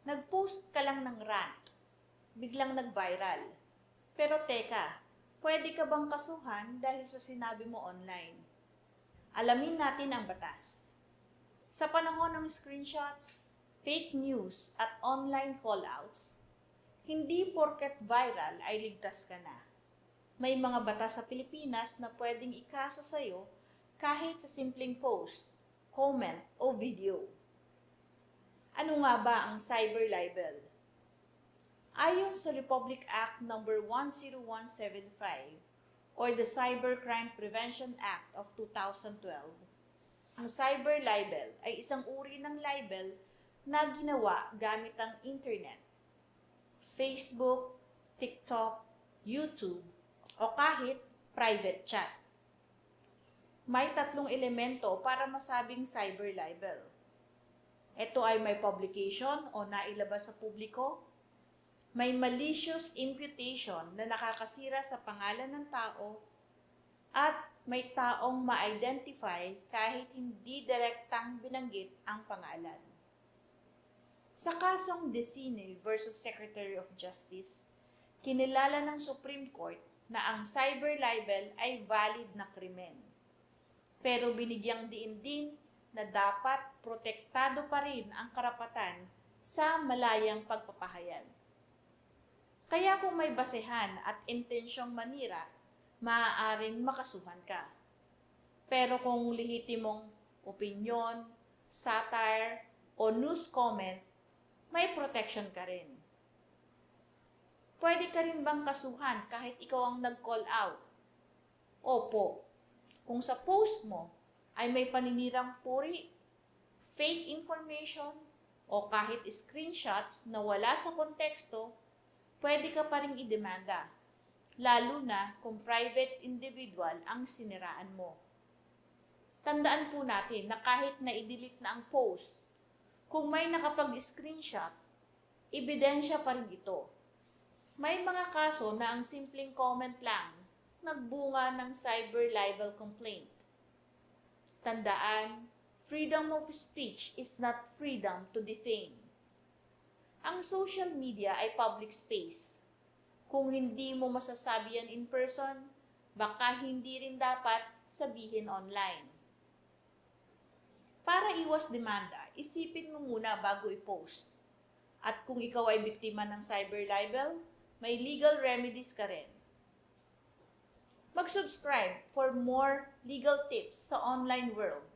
Nag-post ka lang ng rant, biglang nag-viral. Pero teka, pwede ka bang kasuhan dahil sa sinabi mo online? Alamin natin ang batas. Sa panahon ng screenshots, fake news at online callouts, hindi porket viral ay ligtas ka na. May mga batas sa Pilipinas na pwedeng ikaso sa'yo kahit sa simpleng post, comment o video. Ano nga ba ang cyber libel? Ayon sa Republic Act No. 10175 or the Cybercrime Prevention Act of 2012, ang cyber libel ay isang uri ng libel na ginawa gamit ang internet, Facebook, TikTok, YouTube, o kahit private chat. May tatlong elemento para masabing cyber libel. Ito ay may publication o nailabas sa publiko, may malicious imputation na nakakasira sa pangalan ng tao, at may taong ma-identify kahit hindi direktang binanggit ang pangalan. Sa kasong Decine versus Secretary of Justice, kinilala ng Supreme Court na ang cyber libel ay valid na krimen. Pero binigyang diin din na dapat protektado pa rin ang karapatan sa malayang pagpapahayag. Kaya kung may basehan at intensyong manira, maaaring makasuhan ka. Pero kung lehitimong opinyon, satire, o news comment, may protection ka rin. Pwede ka rin bang kasuhan kahit ikaw ang nag-call out? Opo, kung sa post mo ay may paninirang puri, fake information, o kahit screenshots na wala sa konteksto, pwede ka pa rin idemanda, lalo na kung private individual ang siniraan mo. Tandaan po natin na kahit na i-delete na ang post, kung may nakapag-screenshot, ebidensya pa rin ito. May mga kaso na ang simpleng comment lang nagbunga ng cyber libel complaint. Tandaan, freedom of speech is not freedom to defame. Ang social media ay public space. Kung hindi mo masasabi yan in person, baka hindi rin dapat sabihin online. Para iwas demanda, isipin mo muna bago i-post. At kung ikaw ay biktima ng cyber libel, may legal remedies ka rin. Mag-subscribe for more legal tips sa online world.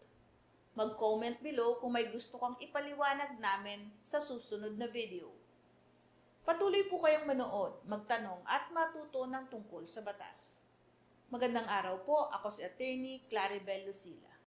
Mag-comment below kung may gusto kang ipaliwanag namin sa susunod na video. Patuloy po kayong manood, magtanong at matuto ng tungkol sa batas. Magandang araw po, ako si Attorney Claribel Lucila.